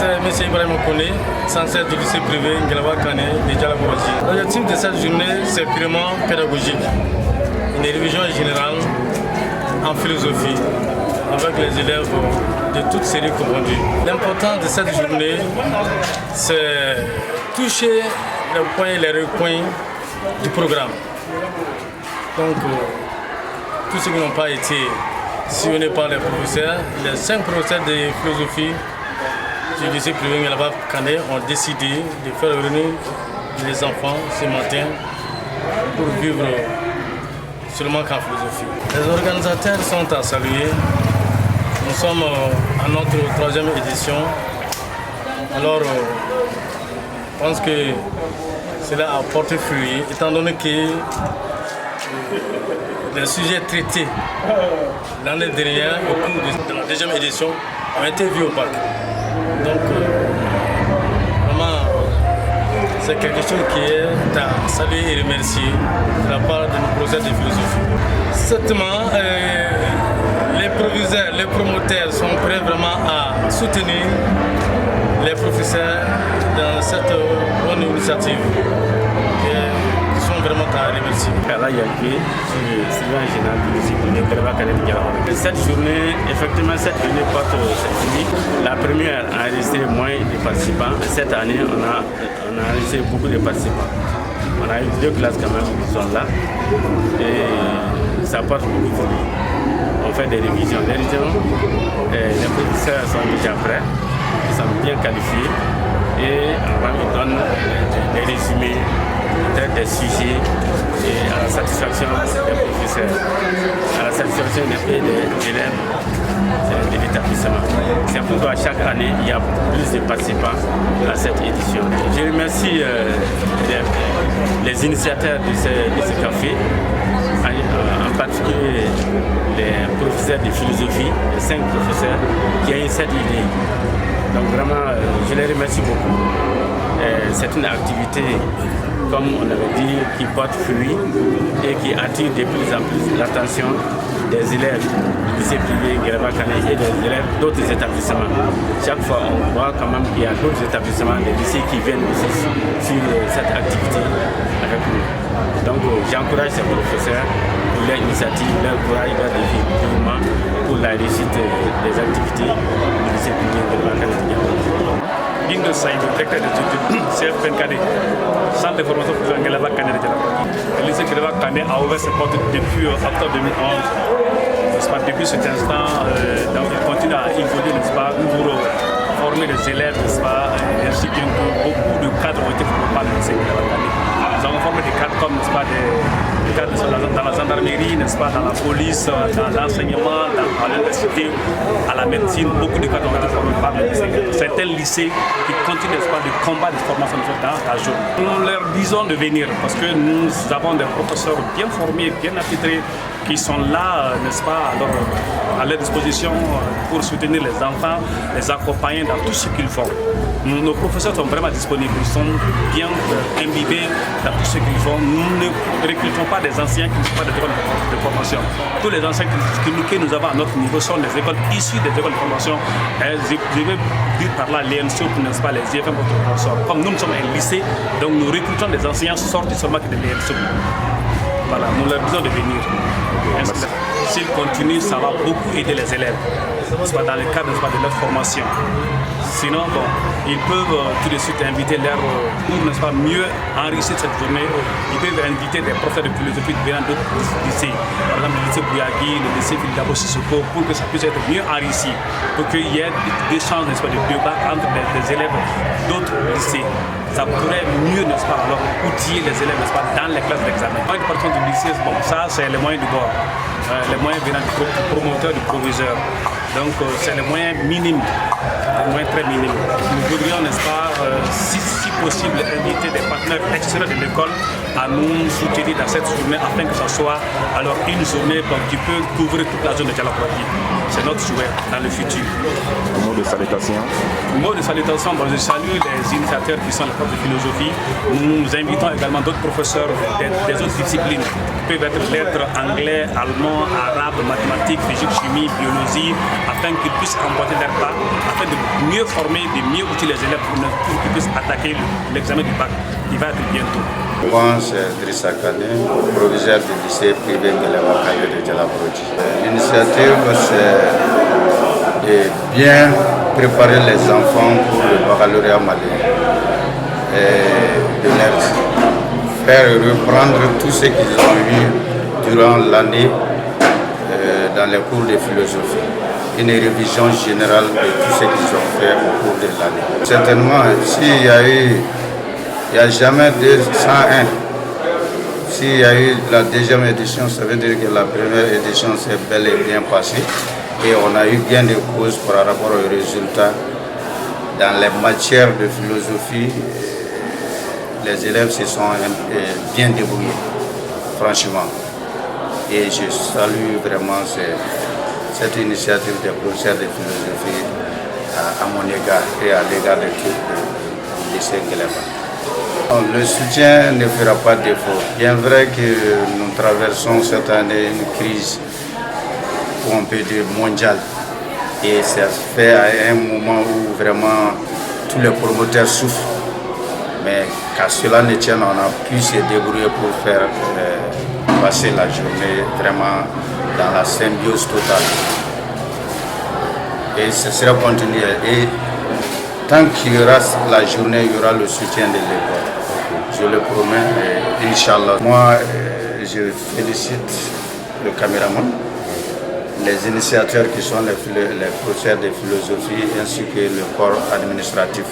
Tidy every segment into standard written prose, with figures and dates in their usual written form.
c'est M. Ibrahim Okone, censeur du lycée privé Ngelawa Kane de Djalabouraji. L'objectif de cette journée, c'est purement pédagogique. Une révision générale en philosophie avec les élèves de toutes séries confondues. L'importance de cette journée, c'est toucher les points et les recoins du programme. Donc, tous ceux qui n'ont pas été sillonnés par les professeurs, les 5 professeurs de philosophie du lycée privé Ngelawa Kane ont décidé de faire revenir les enfants ce matin pour vivre seulement qu'en philosophie. Les organisateurs sont à saluer. Nous sommes à notre 3e édition. Alors, je pense que cela a porté fruit, étant donné que les sujets traités l'année dernière, au cours de la 2e édition, ont été vus au parc. Donc, vraiment, c'est quelque chose qui est à saluer et remercier de la part de nos professeurs de philosophie. Certainement, les proviseurs, les promoteurs sont prêts vraiment à soutenir les professeurs dans cette bonne initiative. Ils sont vraiment à remercier. Cette journée, effectivement, porte cette unique. La première a enregistré moins de participants. Cette année, on a enregistré beaucoup de participants. On a eu 2 classes quand même qui sont là. Et ça porte beaucoup de fruits. On fait des révisions. Les professeurs sont déjà prêts, ils sont bien qualifiés et on donne des résumés, peut-être des sujets et à la satisfaction des professeurs, à la satisfaction des élèves de l'établissement. C'est pourquoi chaque année, il y a plus de participants à cette édition. Je remercie les initiateurs de ce café, en particulier les professeurs de philosophie, les 5 professeurs qui ont eu cette idée. Donc vraiment, je les remercie beaucoup. C'est une activité, comme on avait dit, qui porte fruit et qui attire de plus en plus l'attention des élèves du lycée privé Ngelawa Kane et des élèves d'autres établissements. Chaque fois, on voit quand même qu'il y a d'autres établissements, des lycées qui viennent aussi sur cette activité avec nous. Donc j'encourage ces professeurs pour leur initiative, leur courage, leur dévouement pour la réussite des activités du lycée privé Ngelawa Kane. Bingo Saïd, directeur d'études CFNKD, centre de formation pour Ngelawa Kane de Djalabouraji. Le lycée Ngelawa Kane a ouvert ses portes depuis octobre 2011. Depuis cet instant, donc il continue à évoluer, n'est-ce pas, pour former les élèves, n'est-ce pas, ainsi que beaucoup de cadres ont été formés par le lycée Ngelawa Kane. Nous avons formé des cadres comme, n'est-ce pas, des cadres dans la gendarmerie, n'est-ce pas, dans la police, dans l'enseignement, à l'université, à la médecine. Beaucoup de cadres ont été formés par le lycée. C'est un lycée qui continue, n'est-ce pas, de combattre de formation dans la journée. Nous leur disons de venir parce que nous avons des professeurs bien formés, bien attitrés, qui sont là, n'est-ce pas, à leur disposition pour soutenir les enfants, les accompagner dans tout ce qu'ils font. Nos professeurs sont vraiment disponibles, ils sont bien imbibés dans tout ce qu'ils font. Nous ne recrutons pas des anciens qui ne sont pas des écoles de formation. Tous les anciens que nous avons à notre niveau sont des écoles issues des écoles de formation. Je vais dire par là l'ENSO, n'est-ce pas, les IFM pour formation. Comme nous sommes un lycée, donc nous recrutons des enseignants sortis seulement de l'ENSO. Voilà, nous leur disons de venir. S'ils continuent, ça va beaucoup aider les élèves, pas dans le cadre de leur formation. Sinon, bon, ils peuvent tout de suite inviter pour mieux enrichir cette journée. Ils peuvent inviter des professeurs de philosophie venant d'autres lycées, par exemple le lycée Bouyagui, le lycée Philippe Sissoko, pour que ça puisse être mieux enrichi, pour qu'il y ait des chances de débat entre les élèves d'autres lycées. Ça pourrait mieux, n'est-ce pas, alors outiller les élèves, n'est-ce pas, dans les classes d'examen. Par contre, du lycée, bon, ça c'est les moyens du bord, les moyens venant du promoteur, du proviseur. Donc c'est les moyens minimes, les moyens très minimes. Nous voudrions, n'est-ce pas, si possible, inviter des partenaires extérieurs de l'école à nous soutenir dans cette journée afin que ce soit alors une journée qui peut couvrir toute la zone de Djalakouradi. C'est notre souhait dans le futur. Un mot de salutation. Mot de salutation, je salue les initiateurs qui sont les profs de philosophie. Nous invitons également d'autres professeurs des autres disciplines, qui peuvent être lettres, anglais, allemand, arabe, mathématiques, physique, chimie, biologie, afin qu'ils puissent emboîter leur pas, afin de mieux former, de mieux outiller les élèves pour qu'ils puissent attaquer l'examen du bac qui va être bientôt. Moi, c'est Drissa Kane, proviseur du lycée privé Guelema Kane de Djalakouradi. L'initiative, c'est de bien préparer les enfants pour le baccalauréat malien et de leur faire reprendre tout ce qu'ils ont eu durant l'année dans les cours de philosophie. Une révision générale de tout ce qu'ils ont fait au cours de l'année. Certainement, s'il y a eu, il n'y a jamais de 101. S'il y a eu la deuxième édition, ça veut dire que la première édition s'est bel et bien passée. Et on a eu bien de causes par rapport aux résultats. Dans les matières de philosophie, les élèves se sont bien débrouillés, franchement. Et je salue vraiment cette initiative des professeurs de philosophie à mon égard et à l'égard de tout le lycée Guelema. Le soutien ne fera pas défaut. Bien vrai que nous traversons cette année une crise, on peut dire mondiale. Et ça se fait à un moment où vraiment tous les promoteurs souffrent. Mais qu'à cela ne tienne, on a pu se débrouiller pour faire passer la journée vraiment dans la symbiose totale. Et ce sera continué. Et tant qu'il y aura la journée, il y aura le soutien de l'école. Je le promets, Inch'Allah. Moi, je félicite le caméraman, les initiateurs qui sont les professeurs de philosophie ainsi que le corps administratif.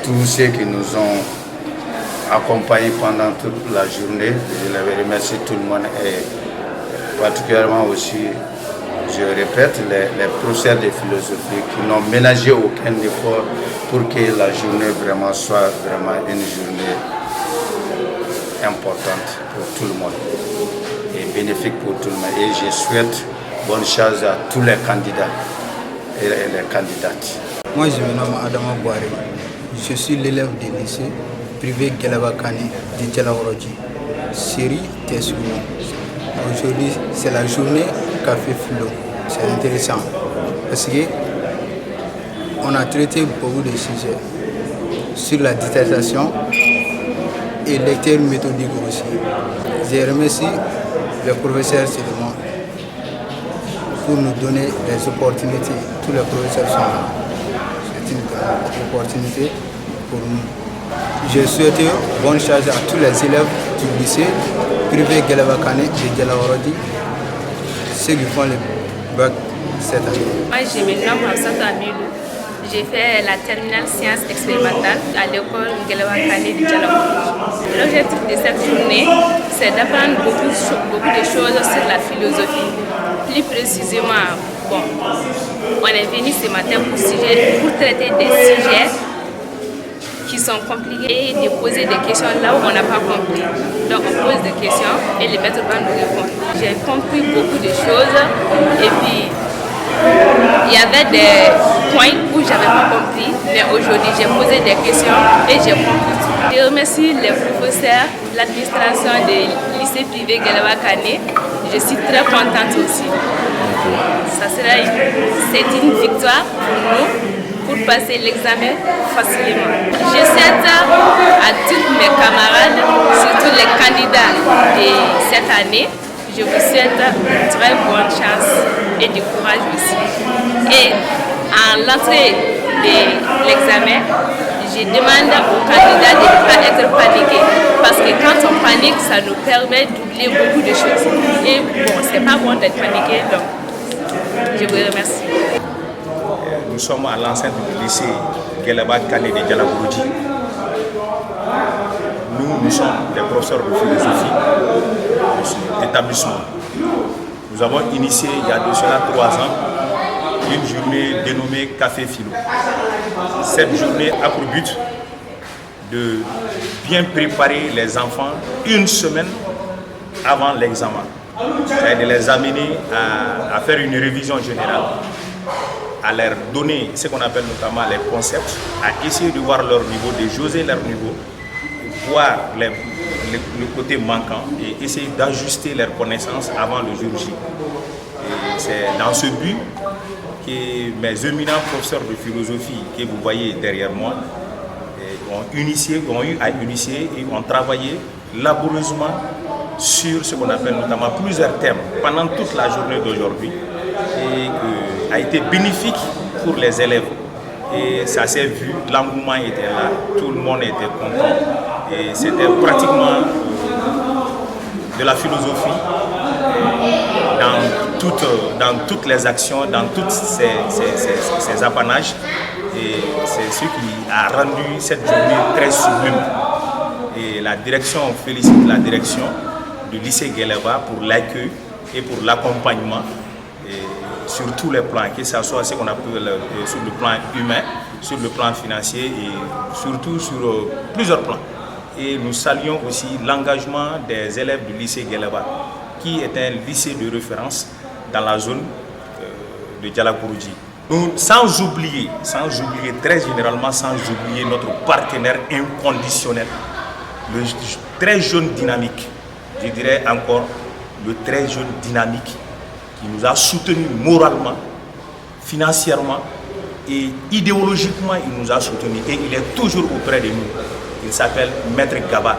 Tous ceux qui nous ont accompagnés pendant toute la journée, je les remercie tout le monde et particulièrement aussi, je répète, les professeurs de philosophie qui n'ont ménagé aucun effort pour que la journée vraiment soit vraiment une journée importante pour tout le monde et bénéfique pour tout le monde. Et je souhaite bonne chance à tous les candidats et les candidates. Moi, je me nomme Adama Bouari. Je suis l'élève du lycée privé Guelema Kane de Djalakouradi, série T1. Aujourd'hui, c'est la journée café philo. C'est intéressant parce que on a traité beaucoup de sujets sur la dissertation et lecture méthodique aussi. Je remercie le professeur Séléman pour nous donner des opportunités. Tous les professeurs sont là. C'est une grande opportunité pour nous. Je souhaite bonne chance à tous les élèves du lycée privé Guelema Kane de Djalakouradi, ceux qui font le bac cette année. Moi, je me nomme Hamsatou Amilou. J'ai fait la terminale sciences expérimentales à l'école Guelema Kane de Djalakouradi. L'objectif de cette journée, c'est d'apprendre beaucoup de choses sur la philosophie. Plus précisément, on est venu ce matin pour traiter des sujets qui sont compliqués et de poser des questions là où on n'a pas compris. Donc on pose des questions et les maîtres vont nous répondre. J'ai compris beaucoup de choses et puis il y avait des points où je n'avais pas compris, mais aujourd'hui j'ai posé des questions et j'ai compris tout. Je remercie les professeurs, l'administration du lycée privé Guelema Kane. Je suis très contente aussi. C'est une victoire pour nous pour passer l'examen facilement. Je souhaite à tous mes camarades, surtout les candidats de cette année, je vous souhaite très bonne chance et du courage aussi. Et à l'entrée de l'examen, je demande aux candidats de ne pas être paniqués. Parce que quand on panique, ça nous permet d'oublier beaucoup de choses. Et c'est pas bon d'être paniqué, donc je vous remercie. Nous sommes à l'enceinte du lycée Guelema Kane de Djalakouradi. Nous sommes des professeurs de philosophie d'établissement. Nous avons initié il y a de cela 3 ans une journée dénommée Café Philo. Cette journée a pour but de bien préparer les enfants une semaine avant l'examen. C'est-à-dire de les amener à faire une révision générale, à leur donner ce qu'on appelle notamment les concepts, à essayer de voir leur niveau, de jauger leur niveau, voir le côté manquant et essayer d'ajuster leurs connaissances avant le jour J. C'est dans ce but que mes éminents professeurs de philosophie que vous voyez derrière moi ont eu à initier et ont travaillé laborieusement sur ce qu'on appelle notamment plusieurs thèmes pendant toute la journée d'aujourd'hui et qui a été bénéfique pour les élèves. Et ça s'est vu, l'engouement était là, tout le monde était content. Et c'était pratiquement de la philosophie dans toutes les actions, dans tous ces apanages. Et c'est ce qui a rendu cette journée très sublime. Et la direction, on félicite la direction du lycée Gueleba pour l'accueil et pour l'accompagnement sur tous les plans, que ce soit ce qu'on appelle sur le plan humain, sur le plan financier et surtout sur plusieurs plans. Et nous saluons aussi l'engagement des élèves du lycée Gueleba, qui est un lycée de référence dans la zone de Djalakourji. Sans oublier très généralement, sans oublier notre partenaire inconditionnel, le très jeune dynamique, je dirais encore le très jeune dynamique qui nous a soutenus moralement, financièrement et idéologiquement, il nous a soutenus et il est toujours auprès de nous. Il s'appelle Maître Gaba.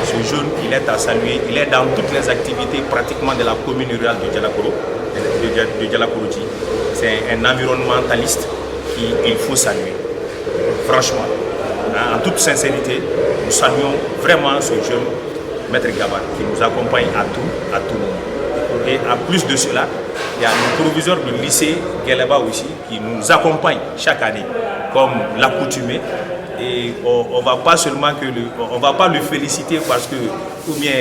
Ce jeune, il est à saluer, il est dans toutes les activités pratiquement de la commune rurale de Djalakourji. C'est un environnementaliste qu'il faut saluer. Franchement, en toute sincérité, nous saluons vraiment ce jeune Maître Gaba qui nous accompagne à tout moment. Et en plus de cela, il y a le proviseur du lycée Gueleba aussi qui nous accompagne chaque année, comme l'accoutumé. Et on ne va pas seulement on va pas le féliciter parce que, ou bien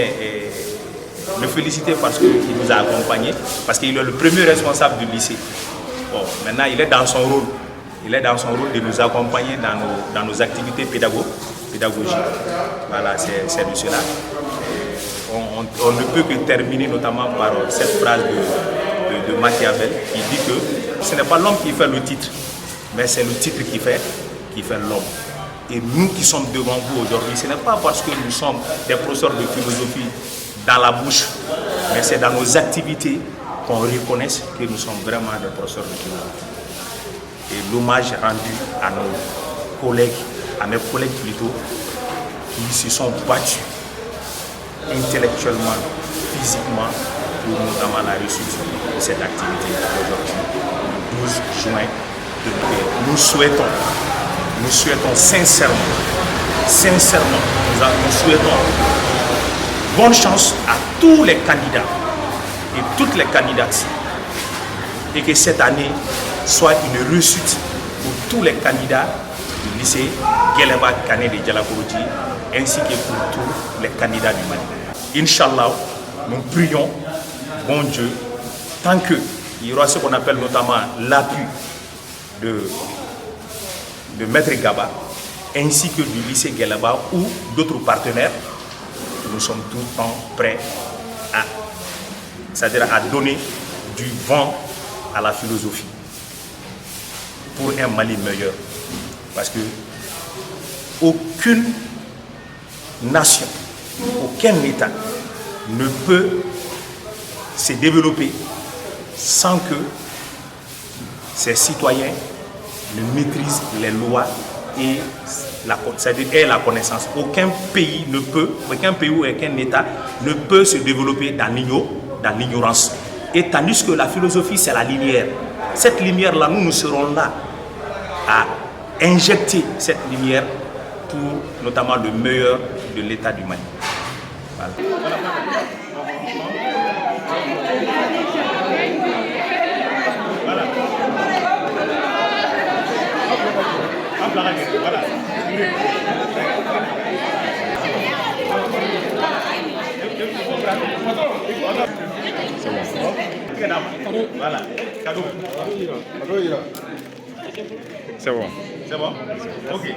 le féliciter parce qu'il nous a accompagnés, parce qu'il est le premier responsable du lycée. Bon, maintenant, il est dans son rôle. Il est dans son rôle de nous accompagner dans nos activités pédagogiques. Voilà, c'est de cela. On ne peut que terminer notamment par cette phrase de Machiavel qui dit que ce n'est pas l'homme qui fait le titre, mais c'est le titre qui fait l'homme. Et nous qui sommes devant vous aujourd'hui, ce n'est pas parce que nous sommes des professeurs de philosophie dans la bouche, mais c'est dans nos activités qu'on reconnaisse que nous sommes vraiment des professeurs de philosophie. Et l'hommage rendu à nos collègues, à mes collègues plutôt, qui se sont battus intellectuellement, physiquement, pour notamment la réussite de cette activité aujourd'hui, le 12 juin 2020. Nous souhaitons sincèrement, nous souhaitons bonne chance à tous les candidats et toutes les candidates et que cette année soit une réussite pour tous les candidats du lycée Gueleba Kane de Djalakourji ainsi que pour tous les candidats du Mali. Inch'Allah, nous prions, bon Dieu, tant qu'il y aura ce qu'on appelle notamment l'appui de Maître Gaba ainsi que du lycée Gueleba ou d'autres partenaires, nous sommes tout le temps prêts à donner du vent à la philosophie pour un Mali meilleur. Parce que aucune nation, aucun État ne peut se développer sans que ses citoyens ne maîtrisent les lois et la connaissance. Aucun pays ou aucun État ne peut se développer dans l'ignorance. Et tandis que la philosophie, c'est la lumière. Cette lumière-là, nous serons là à injecter cette lumière pour notamment le meilleur de l'État du Mali. Voilà. Voilà. Voilà. Cadeau. C'est bon. C'est bon? Ok.